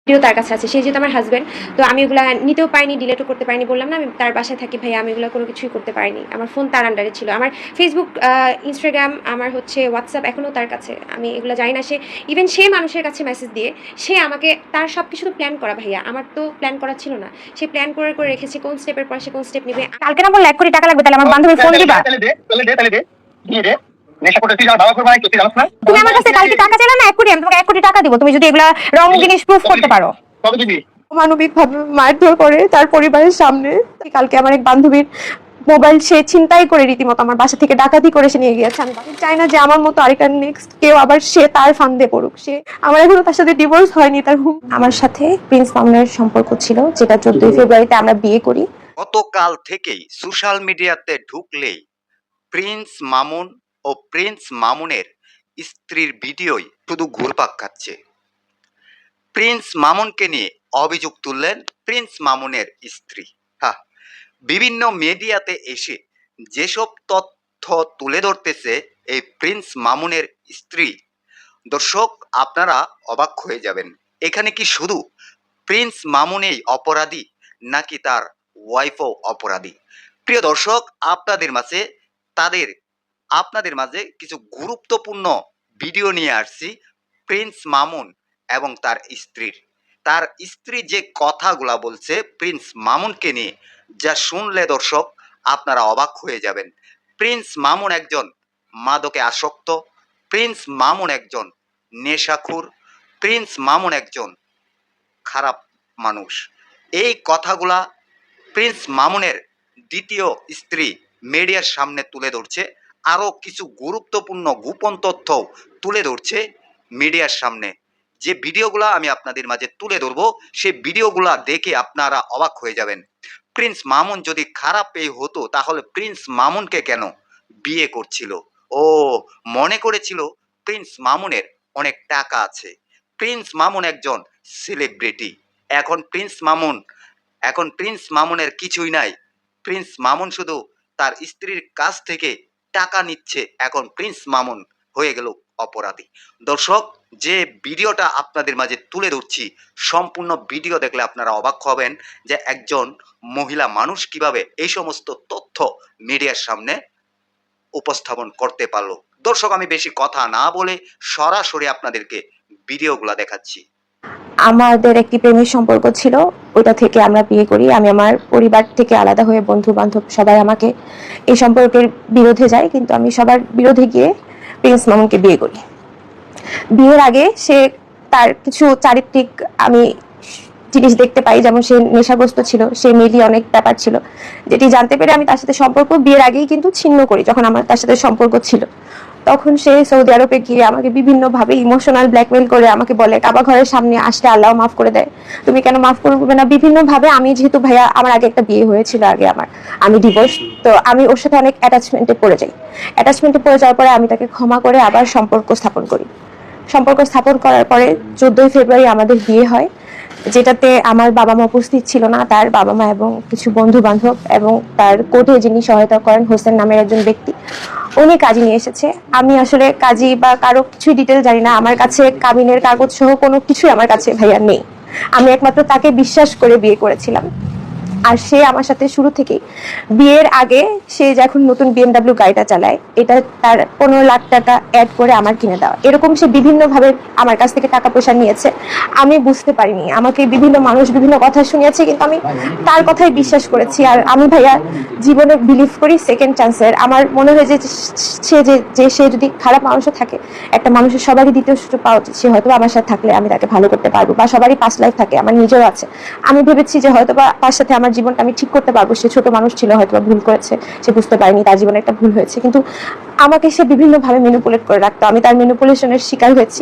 Video তার কাছে আছে। সে যেহেতু আমার হাজব্যান্ড, তো আমি ওগুলা নিতেও পারিনি, ডিলিটও করতে পারিনি। বললাম না আমি তার বাসায় থাকি ভাইয়া, আমি এগুলো কোনো কিছুই করতে পারিনি। আমার ফোন তার আন্ডারে ছিল। আমার ফেসবুক, ইনস্টাগ্রাম, আমার হচ্ছে হোয়াটসঅ্যাপ এখনও তার কাছে। আমি এগুলো জানি না। সে ইভেন সে মানুষের কাছে মেসেজ দিয়ে সে আমাকে, তার সব কিছু তো প্ল্যান করা ভাইয়া, আমার তো প্ল্যান করা ছিল না। সে প্ল্যান করে করে রেখেছে কোন স্টেপের পর সে কোন স্টেপ নেবে। কালকে না বললে 1 কোটি টাকা লাগবে, তাহলে আমার বান্ধবীর ফোন দিবা? তুমি আমার কাছে কালকে টাকা চাইলে না 1 কোটি, আমি তোমাকে 1 কোটি টাকা দিব তুমি যদি এগুলা রং জিনিস প্রুফ করতে পারো। মানবিকভাবে মারধর করে তার পরিবারের সামনে। কালকে আমার এক বান্ধবীর মোবাইল সে ছিনতাই করে রীতিমতো আমার বাসা থেকে ডাকাতি করে সে নিয়ে গিয়েছে। আমি চাই না যে আমার মতো আরেকটা নেক্সট কেউ আবার সে তার ফান্দে পড়ুক। সে আমার এখনো তার সাথে ডিভোর্স হয়নি। তার আমার সাথে প্রিন্স মামুনের সম্পর্ক ছিল, যেটা 14 ফেব্রুয়ারিতে আমরা বিয়ে করি। গতকাল থেকেই সোশ্যাল মিডিয়াতে ঢুকলেই প্রিন্স মামুন ও প্রিন্স মামুনের স্ত্রীর ভিডিওই শুধু ঘুরপাক খাচ্ছে। প্রিন্স মামুনকে নিয়ে অভিযোগ তুললেন প্রিন্স মামুনের স্ত্রী। হ্যাঁ, বিভিন্ন মিডিয়াতে এসে যেসব তথ্য তুলে ধরতেছে এই প্রিন্স মামুনের স্ত্রী, দর্শক আপনারা অবাক হয়ে যাবেন। এখানে কি শুধু প্রিন্স মামুনই অপরাধী নাকি তার ওয়াইফও অপরাধী? প্রিয় দর্শক, আপনাদের মাঝে কিছু গুরুত্বপূর্ণ ভিডিও নিয়ে আসছি প্রিন্স মামুন এবং তার স্ত্রী যে কথাগুলা বলছে প্রিন্স মামুনকে নিয়ে, যা শুনলে দর্শক আপনারা অবাক হয়ে যাবেন। প্রিন্স মামুন একজন মাদকে আসক্ত, প্রিন্স মামুন একজন নেশাখোর, প্রিন্স মামুন একজন খারাপ মানুষ। এই কথাগুলা প্রিন্স মামুনের দ্বিতীয় স্ত্রী মিডিয়ার সামনে তুলে ধরছে। আরও কিছু গুরুত্বপূর্ণ গোপন তথ্য তুলে ধরছে মিডিয়ার সামনে। যে ভিডিওগুলো আমি আপনাদের মাঝে তুলে ধরবো, সেই ভিডিওগুলো দেখে আপনারা অবাক হয়ে যাবেন। প্রিন্স মামুন যদি খারাপ হতো তাহলে প্রিন্স মামুনকে কেন বিয়ে করছিল? ও মনে করেছিল প্রিন্স মামুনের অনেক টাকা আছে, প্রিন্স মামুন একজন সেলিব্রিটি। এখন প্রিন্স মামুনের কিছুই নাই। প্রিন্স মামুন শুধু তার স্ত্রীর কাছ থেকে টাকা নিচ্ছে। এখন প্রিন্স মামুন হয়ে গেল অপরাধী। দর্শক, যে ভিডিওটা আপনাদের মাঝে তুলে ধরছি, সম্পূর্ণ ভিডিও দেখলে আপনারা অবাক হবেন যে একজন মহিলা মানুষ কিভাবে এই সমস্ত তথ্য মিডিয়ার সামনে উপস্থাপন করতে পারলো। দর্শক, আমি বেশি কথা না বলে সরাসরি আপনাদেরকে ভিডিওগুলো দেখাচ্ছি। আমাদের একটি প্রেমের সম্পর্ক ছিল, ওটা থেকে আমরা বিয়ে করি। আমি আমার পরিবার থেকে আলাদা হয়ে, বন্ধু বান্ধব সবাই আমাকে এই সম্পর্কের বিরোধে যায়, কিন্তু আমি সবার বিরোধে গিয়ে প্রিন্স মামুনকে বিয়ে করি। বিয়ের আগে সে তার কিছু চারিত্রিক আমি জিনিস দেখতে পাই, যেমন সে নেশাগ্রস্ত ছিল, সে মিলিয়ে অনেক ব্যাপার ছিল, যেটি জানতে পেরে আমি তার সাথে সম্পর্ক বিয়ের আগেই কিন্তু ছিন্ন করি। যখন আমার তার সাথে সম্পর্ক ছিল, তখন সে সৌদি আরবে গিয়ে আমাকে বিভিন্নভাবে ইমোশনাল ব্ল্যাকমেল করে আমাকে বলে কাবা ঘরের সামনে আসলে আল্লাহ মাফ করে দেয়, তুমি কেন মাফ করবে না? বিভিন্নভাবে আমি যেহেতু ভাইয়া আমার আগে একটা বিয়ে হয়েছিল, আমি ডিভোর্স, তো আমি ওর সাথে অনেক অ্যাটাচমেন্টে পড়ে যাওয়ার পরে আমি তাকে ক্ষমা করে আবার সম্পর্ক স্থাপন করার পরে 14 ফেব্রুয়ারি আমাদের বিয়ে হয়, যেটাতে আমার বাবা মা উপস্থিত ছিল না। তার বাবা মা এবং কিছু বন্ধু বান্ধব এবং তার কোর্টে যিনি সহায়তা করেন, হোসেন নামের একজন ব্যক্তি, উনি কাজী নিয়ে এসেছে। আমি আসলে কাজী বা কারো কিছুই ডিটেল জানি না। আমার কাছে কাবিনের কাগজ সহ কোনো কিছুই আমার কাছে ভাইয়া নেই। আমি একমাত্র তাকে বিশ্বাস করে বিয়ে করেছিলাম। আর সে আমার সাথে শুরু থেকেই, বিয়ের আগে সে যখন নতুন BMW গাড়িটা চালায়, এটা তার 15 লাখ টাকা অ্যাড করে আমার কিনে দেওয়া। এরকম সে বিভিন্নভাবে আমার কাছ থেকে টাকা পয়সা নিয়েছে। আমি বুঝতে পারিনি, আমাকে বিভিন্ন মানুষ বিভিন্ন কথা শুনিয়েছে, কিন্তু আমি তার কথাই বিশ্বাস করেছি। আর আমি ভাইয়া জীবনে বিলিভ করি সেকেন্ড চান্সের। আমার মনে হয় যে সে যদি খারাপ মানুষও থাকে, একটা মানুষের সবারই দ্বিতীয় সুযোগ পাওয়া উচিত। সে হয়তো আমার সাথে থাকলে আমি তাকে ভালো করতে পারবো, বা সবারই পাস্ট লাইফ থাকে, আমার নিজেও আছে। আমি ভেবেছি যে হয়তো বা তার সাথে আমার জীবনটা আমি ঠিক করতে পারবো। সে ছোট মানুষ ছিল, হয়তো ভুল করেছে, সে বুঝতে পারেনি তার জীবনে একটা ভুল হয়েছে, কিন্তু আমাকে সে বিভিন্নভাবে ম্যানিপুলেট করে রাখতো। আমি তার ম্যানিপুলেশনের শিকার হয়েছি।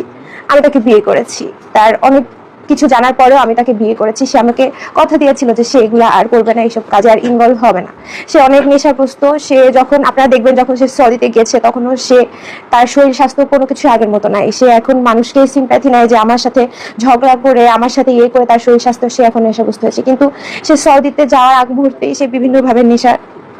আমি তাকে বিয়ে করেছি, তার অনেক কিছু জানার পরেও আমি তাকে বিয়ে করেছি। সে আমাকে কথা দিয়েছিল যে সে এগুলা আর করবে না, এইসব কাজে আর ইনভলভ হবে না। সে অনেক নেশাগ্রস্ত। সে যখন আপনারা দেখবেন যখন সে সৌদিতে গেছে, তখনও সে তার শরীর স্বাস্থ্য কোনো কিছু আগের মতো নাই। সে এখন মানুষকে সিম্প্যাথি নেয় যে আমার সাথে ঝগড়া করে, আমার সাথে ইয়ে করে তার শরীর স্বাস্থ্য, সে এখন নেশাগ্রস্ত হয়েছে। কিন্তু সে সৌদিতে যাওয়ার আগ মুহূর্তেই সে বিভিন্নভাবে নেশা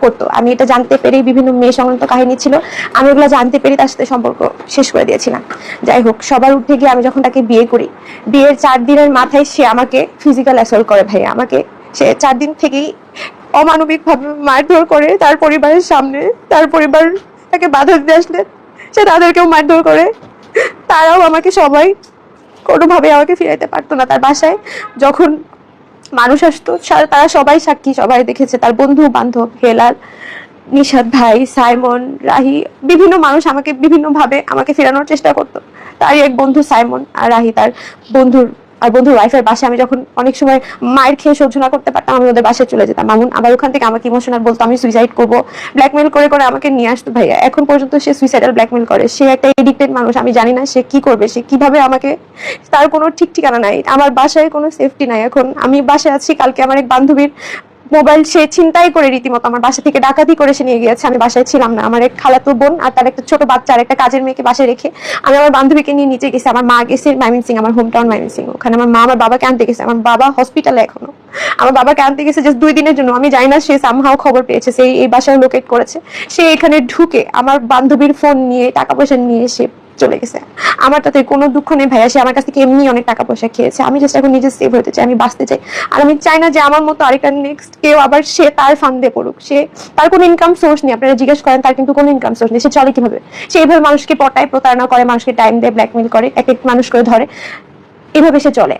করতো। আমি এটা জানতে পেরে বিভিন্ন মেয়ে সংক্রান্ত কাহিনী ছিল, আমি ওগুলো জানতে পেরে তার সাথে সম্পর্ক শেষ করে দিয়েছিলাম। যাই হোক, সবার উঠে গিয়ে আমি যখন তাকে বিয়ে করি, বিয়ের 4 দিনের মাথায় সে আমাকে ফিজিক্যাল অ্যাসল্ট করে ভাইয়া। আমাকে সে 4 দিন থেকেই অমানবিকভাবে মারধর করে, তার পরিবারের সামনে। তার পরিবার তাকে বাধা দিতে আসলে সে তাদেরকেও মারধর করে। তারাও আমাকে সবাই কোনোভাবে আমাকে ফিরাইতে পারতো না। তার বাসায় যখন মানুষ আসতো, তারা সবাই সাক্ষী, সবাই দেখেছে। তার বন্ধু বান্ধব, হেলাল, নিশাদ ভাই, সাইমন, রাহি, বিভিন্ন মানুষ আমাকে বিভিন্নভাবে আমাকে ফেরানোর চেষ্টা করতো। তারই এক বন্ধু সাইমন আর রাহি, তার বন্ধুর ওয়াইফের বাসায় আমি যখন অনেক সময় মায়ের খেয়ে সহ্য না করতে পারতাম, আমি ওদের বাসায় চলে যেতাম। মামুন আবার ওখান থেকে আমাকে ইমোশনাল বলতো আমি সুইসাইড করবো, ব্ল্যাকমেল করে করে আমাকে নিয়ে আসতো ভাইয়া। এখন পর্যন্ত সে সুইসাইডাল ব্ল্যাকমেল করে। সে একটা এডিক্টেড মানুষ, আমি জানি না সে কি করবে, সে কিভাবে আমাকে, তার কোনো ঠিক ঠিকানা নাই। আমার বাসায় কোনো সেফটি নাই। এখন আমি বাসায় আছি, কালকে আমার এক বান্ধবীর মোবাইল সে ছিনতাই করে রীতিমতো আমার বাসা থেকে ডাকাতি করে সে নিয়ে গিয়েছে। আমি বাসায় ছিলাম না। আমার এক খালাতো বোন আর তার একটা ছোট বাচ্চা আর একটা কাজের মেয়েকে বাসায় রেখে আমি আমার বান্ধবীকে নিয়ে নিচে গেছি। আমার মা গেছে ময়মনসিং, আমার হোম টাউন ময়মনসিং। ওখানে আমার মা আমার বাবাকে আনতে গেছে। আমার বাবা হসপিটালে এখনো। আমার বাবাকে আনতে গেছে জাস্ট 2 দিনের জন্য। আমি জানি না সে সামহাও খবর পেয়েছে, সে এই বাসায় লোকেট করেছে। সে এখানে ঢুকে আমার বান্ধবীর ফোন নিয়ে টাকা পয়সা নিয়ে সে চলে গেছে। আমার তাতে কোনো দুঃখ নেই ভাইয়া, সে আমার কাছ থেকে এমনি অনেক টাকা পয়সা খেয়েছে। আমি জাস্ট এখন নিজে সেভ হতে চাই, আমি বাঁচতে চাই। আর আমি চাই না যে আমার মতো আরেকটা নেক্সট কেউ আবার সে তার ফান্দে পড়ুক। সে, তার কোনো ইনকাম সোর্স নেই, আপনারা জিজ্ঞেস করেন তার কিন্তু কোনো ইনকাম সোর্স নেই। সে চলে কিভাবে? সে এইভাবে মানুষকে পটায়, প্রতারণা করে, মানুষকে টাইম দেয়, ব্ল্যাকমেল করে, এক এক মানুষ করে ধরে, এভাবে সে চলে।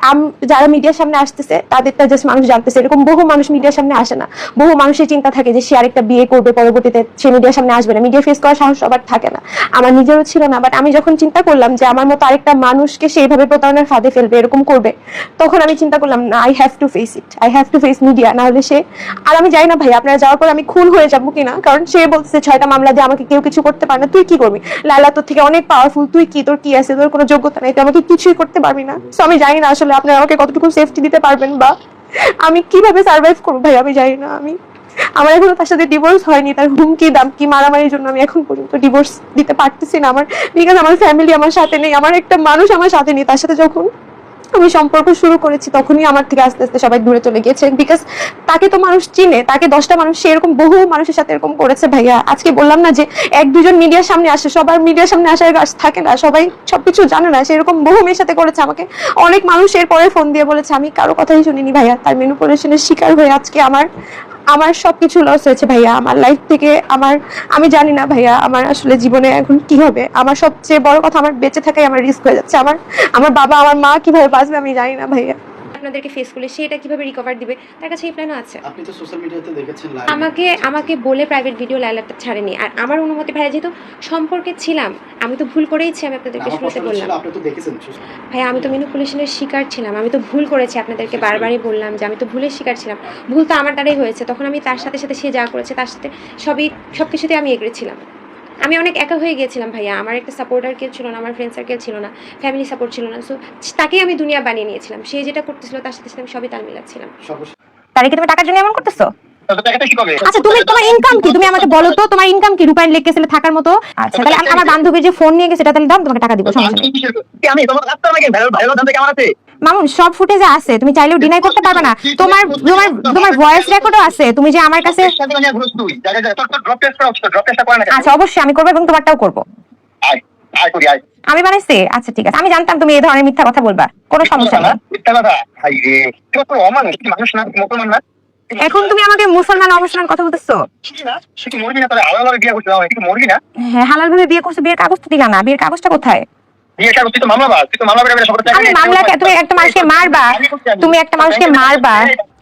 যারা মিডিয়ার সামনে আসতেছে তাদেরটা জাস্ট মানুষ জানতেছে, এরকম বহু মানুষ মিডিয়ার সামনে আসে না। বহু মানুষের চিন্তা থাকে যে সে আরেকটা বিয়ে করবে, পরবর্তীতে সে মিডিয়ার সামনে আসবে না। মিডিয়া ফেস করার সাহস সবার থাকে না, আমার নিজেরও ছিল না। বাট আমি যখন চিন্তা করলাম যে আমার মতো আরেকটা মানুষকে সে এইভাবে প্রতারণার ফাঁদে ফেলবে, এরকম করবে, তখন আমি চিন্তা করলাম না, I have to face it, I have to face media. না হলে সে, আর আমি জানি না ভাই আপনারা যাওয়ার পর আমি খুন হয়ে যাবো কিনা, কারণ সে বলছে 6টা মামলা দিয়ে আমাকে কেউ কিছু করতে পারে না। তুই কি করবি? লায়লা তোর থেকে অনেক পাওয়ারফুল, তুই কি, তোর কি আছে? তোর কোনো যোগ্যতা নেই, তুই আমাকে কিছুই করতে পারবি না। সো আমি জানি না আসলে আপনারা আমাকে কতটুকু সেফটি দিতে পারবেন বা আমি কিভাবে সার্ভাইভ করবো ভাই, আমি জানি না। আমার এখনো তার সাথে ডিভোর্স হয়নি। তার হুমকি দামকি মারামারির জন্য আমি এখন পর্যন্ত ডিভোর্স দিতে পারতেছি না। বিকজ আমার ফ্যামিলি আমার সাথে নেই, আমার একটা মানুষ আমার সাথে নেই। তার সাথে যখন আমি সম্পর্ক শুরু করেছি তখনই আমার থেকে আস্তে আস্তে সবাই দূরে চলে গেছে। বিকজ তাকে তো মানুষ চিনে, তাকে 10টা মানুষ, সে এরকম বহু মানুষের সাথে এরকম করেছে ভাইয়া। আজকে বললাম না যে 1-2 জন মিডিয়ার সামনে আসে, সবার মিডিয়ার সামনে আসার কাজ থাকে না, সবাই সবকিছু জানে না। সেরকম বহু মেয়ের সাথে করেছে আমাকে। অনেক মানুষ এরপরে ফোন দিয়ে বলেছে, আমি কারো কথাই শুনিনি ভাইয়া। তার ম্যানিপুলেশনের শিকার হয়ে আজকে আমার সবকিছু লস হয়েছে ভাইয়া। আমার লাইফ থেকে আমি জানি না ভাইয়া আমার আসলে জীবনে এখন কি হবে। আমার সবচেয়ে বড় কথা, আমার বেঁচে থাকাই আমার রিস্ক হয়ে যাচ্ছে। আমার বাবা আমার মা কিভাবে বাঁচবে আমি জানি না ভাইয়া। আপনাদেরকে ফেস করলে সে এটা কিভাবে রিকভার দিবে, তার কাছে এই প্ল্যানও আছে। আপনি তো সোশ্যাল মিডিয়াতে দেখেছেন লাইভ, আমাকে বলে প্রাইভেট ভিডিও লাইলাটা ছাড়েনি। আর আমার অনুমতি ভাইয়া, যেহেতু সম্পর্কে ছিলাম, আমি তো ভুল করেইছি। আমি আপনাদেরকে শুরুতে বললাম আপনি তো দেখেছেন ভাইয়া, আমি তো ম্যানিপুলেশনের শিকার ছিলাম, আমি তো ভুল করেছি। আপনাদেরকে বারবারই বললাম যে আমি তো ভুলের শিকার ছিলাম, ভুল তো আমার দ্বারাই হয়েছে। তখন আমি তার সাথে সাথে সে যা করেছে তার সাথে সবকিছুতে আমি এগ্রি ছিলাম। আমি অনেক একা হয়ে গিয়েছিলাম ভাইয়া। আমার একটা সাপোর্টার কেউ ছিল না, আমার ফ্রেন্ড সার্কেল ছিল না, ফ্যামিলি সাপোর্ট ছিল না। সো তাকেই আমি দুনিয়া বানিয়ে নিয়েছিলাম। সে যেটা করতেছিল তার সাথে আমি সবই তাল মিলাচ্ছিলাম। তারে কি তুমি টাকার জন্য এমন করতেছো? আচ্ছা, তোমার ইনকাম কি? তুমি আমাকে বলো তো, তোমার ইনকাম কি? রূপায়ণ লেক গেছিলে থাকার মতো? আচ্ছা, তাহলে আমার বান্ধবী যে ফোন নিয়ে গেছে সেটা তাহলে দাও, তোমাকে টাকা দিব, সমস্যা নেই। আমি তোমার রাস্তা নাকি ভাইরাল দাম কেমন আছে? মামুন, সব ফুটেজে আছে, তুমি চাইলেও ডিনাই করতে পারবে না। তোমার ভয়েস রেকর্ডও আছে, তুমি যে আমার কাছে। আচ্ছা, অবশ্যই আমি করবো এবং তোমারটাও করবো। আমি বানাইছি? আচ্ছা ঠিক আছে, আমি জানতাম তুমি এই ধরনের মিথ্যা কথা বলবা, কোনো সমস্যা নেই। এখন তুমি আমাকে মুসলমান অমুসলমান কথা বলতেছো? হ্যাঁ, হালাল ভাবে বিয়ে করছো, বিয়ের কাগজ তো দিলা না। বিয়ের কাগজটা কোথায়? আমি মামলা, তুমি একটা মানুষকে মারবা, তুমি একটা মানুষকে মারবা।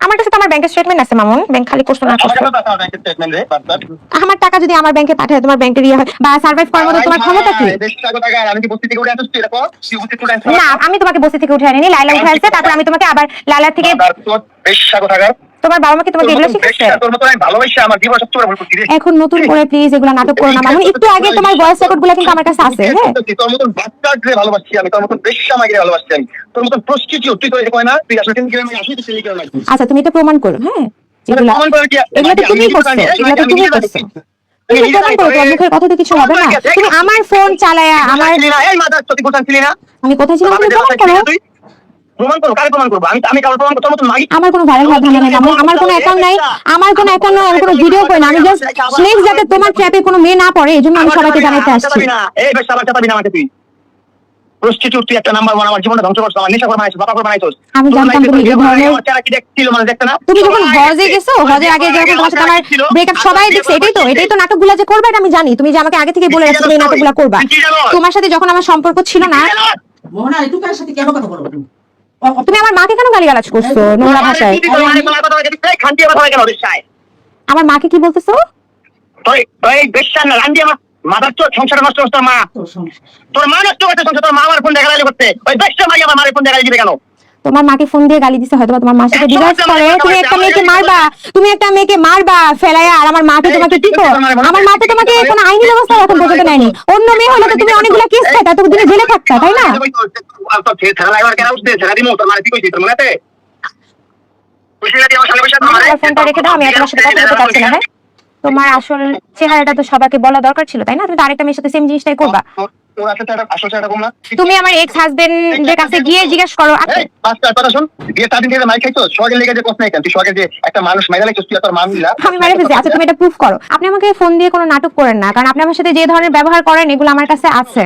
আমার কাছে তো আমার ব্যাংকের স্টেটমেন্ট আছে মামুন, ব্যাংক খালি করছো না করছো। আমার টাকা যদি আমার ব্যাংকে পাঠায়, তোমার ব্যাংকের ইয়ে হয় বা সার্ভাইভ করার মতো তোমার ক্ষমতা কি? না, আমি তোমাকে বসে থেকে উঠে আনিনি, লাইলা উঠে আসছে, তারপর আমি তোমাকে আবার লাইলা থেকে। তোমার বাবা মা কি তোমাকে এগুলো শিখাচ্ছে? এখন নতুন করে প্লিজ এগুলো নাটক করো না মামুন। একটু আগে তোমার ভয়েস রেকর্ড গুলো কিন্তু আমার কাছে আছে। হ্যাঁ, তোর মতন বাচ্চাকে ভালোবাসি আমি, তোর মতন বেশ্যা মাগিরে ভালোবাসি আমি, তোর মতন প্রস্টিটিউট তুই তো কয় না, তুই আসলে কিন্তু আমি আসি তো সেই কারণে। আচ্ছা, তুমি এটা প্রমাণ করো। হ্যাঁ, প্রমাণ করে কি? এগুলো তো তুমি করছো, এগুলো তো তুমি করছো। তুমি প্রমাণ করো, তোমার মুখের কথা তো কিছু হবে না। তুমি আমার ফোন চালায়া আমার, এই মাদার চটি কোথায় ছিলি না? আমি কোথায় ছিলাম তুমি প্রমাণ করো। প্রমাণ করো, কারে প্রমাণ করবো? আমি কারো প্রমাণ করতে মতো মাগি। আমার কোনো ভাইরাল হওয়ার ধারণা নাই মামু, আমার কোনো অ্যাকাউন্ট নাই, আমার কোনো অ্যাকাউন্ট নাই, আমি কোনো ভিডিও করি না। আমি জাস্ট নেক্সট যাতে তোমার ট্র্যাপে কোনো মেয়ে না পড়ে এজন্য আমি সবাইকে জানাতে আসছি। এই বেশ আবার চাপাবি না আমাকে তুই। প্রস্টিটিউট তুই একটা নাম্বার 1, আমার জীবনটা ধ্বংস করছিস, আমার নেশা করে বানাইছিস, বাবা করে বানাইছিস। আমি জানতাম তুমি এই ধরনের, আমার চেহারা কি দেখছিল মানে দেখতে না? তুমি যখন হজে গেছো, হজের আগে যখন তোমার সাথে আমার ব্রেকআপ সবাই দেখছে, এটাই তো নাটকগুলো যে করবে এটা আমি জানি। তুমি যে আমাকে আগে থেকে বলে রাখছো তুমি এই নাটকগুলো করবা। তোমার সাথে যখন আমার সম্পর্ক ছিল না, মোহনা একটু কার সাথে কেন কথা বলবো তুমি? তুমি আমার মাকে কেন গালিগালাজ করছো নোংরা ভাষায়? আমার মাকে কি বলতেছো? সংসার নষ্ট করছে তোর মা। তোর সমস্যা। তোর মা নষ্ট করছে সংসার, তোর মা আমার ফোন দেখা করতে। ওই বেশটা মাই আমার মারে ফোন দেখা দিবে কেন? তোমার মাকে ফোন দিয়ে গালি দিছে, হয়তো তোমার মার সাথে ডিভোর্স করে তুমি একটা মেয়েকে মারবা, তুমি একটা মেয়েকে মারবা ফেলায়া, আর আমার মাকে তোমাকে কি করো? আমার মা তো তোমাকে কোনো আইনি ব্যবস্থা এখন পর্যন্ত নেয়নি। অন্য মেয়ে হলে তো তুমি অনেকগুলো কেস খাইতা, তো দিনে জেলে থাকতা, তাই না? আমার ফোনটা রেখে দাও, আমি তোমার সাথে কথা বলতে চাচ্ছি না। হ্যাঁ, তোমার আসল চেহারাটা তো সবাইকে বলা দরকার ছিল, তাই না? তুমি তো আরেকটা মেয়ের সাথে সেম জিনিসটাই করবা। তুমি আমার এক্স হাজবেন্ডের কাছে গিয়ে জিজ্ঞেস করো। আমি মারে ফেলছি। আচ্ছা তুমি এটা প্রুফ করো। আপনি আমাকে ফোন দিয়ে কোনো নাটক করেন না, কারণ আপনি আমার সাথে যে ধরনের ব্যবহার করেন এগুলো আমার কাছে আছে।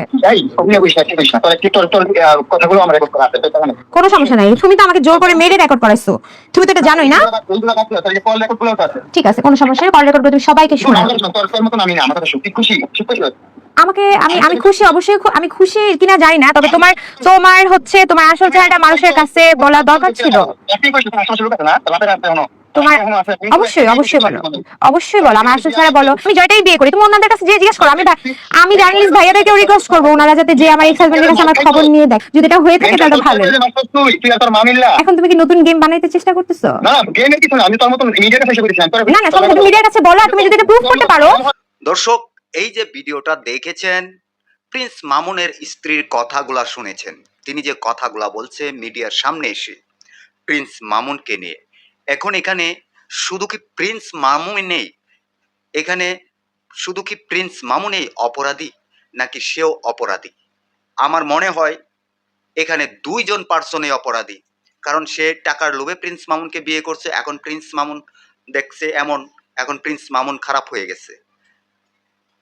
কোনো সমস্যা নাই, তুমি তো আমাকে জোর করে মেরে রেকর্ড করাইছো, তুমি তো এটা জানোই না? ঠিক আছে, কোনো সমস্যা নেই, কল রেকর্ড করে তুমি সবাইকে শোনাও। আমাকে আমি খুশি, অবশ্যই আমি খুশি কিনা জানি না, তবে তোমার তোমার আসল চেহারাটা মানুষের কাছে বলা দরকার ছিল। তোমার অবশ্যই বলো, অবশ্যই বলো, আমার আসল চেহারা বলো। আমি জয়টাই বিয়ে করি, তুমি ওনাদের কাছে যে জিজ্ঞেস করো। আমি জার্নালিস্ট ভাইয়াদেরকেও রিকোয়েস্ট করবো ওনারা যাতে যে আমার এক্স হাজবেন্ডের কাছে আমার খবর নিয়ে দেখ, যদি এটা হয়ে থাকে তাহলে ভালো। এখন তুমি কি নতুন গেম বানাইতে চেষ্টা করতেছো? না গেমের কিছু না, আমি তোর মতো মিডিয়ার কাছে করেছিলাম। না না, তুমি মিডিয়ার কাছে বলো, আর তুমি যদি এটা প্রুফ করতে পারো। দর্শক, এই যে ভিডিওটা দেখেছেন, প্রিন্স মামুনের স্ত্রীর কথাগুলা শুনেছেন। তিনি যে কথাগুলা বলছে মিডিয়ার সামনে এসে প্রিন্স মামুনকে নিয়ে। এখন এখানে শুধু কি প্রিন্স মামুনই এখানে শুধু কি প্রিন্স মামুনই অপরাধী, নাকি সেও অপরাধী? আমার মনে হয় এখানে দুইজন পার্সনই অপরাধী। কারণ সে টাকার লোভে প্রিন্স মামুনকে বিয়ে করছে, এখন প্রিন্স মামুন দেখছে এমন, এখন প্রিন্স মামুন খারাপ হয়ে গেছে।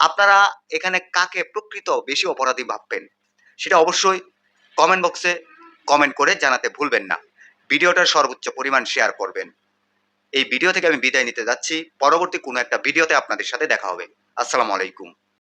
আপনারা এখানে কাকে প্রকৃত বেশি অপরাধী ভাববেন সেটা অবশ্যই কমেন্ট বক্সে কমেন্ট করে জানাতে ভুলবেন না। ভিডিওটার সর্বোচ্চ পরিমাণ শেয়ার করবেন। এই ভিডিও থেকে আমি বিদায় নিতে যাচ্ছি। পরবর্তী কোনো একটা ভিডিওতে আপনাদের সাথে দেখা হবে। আসসালামু আলাইকুম।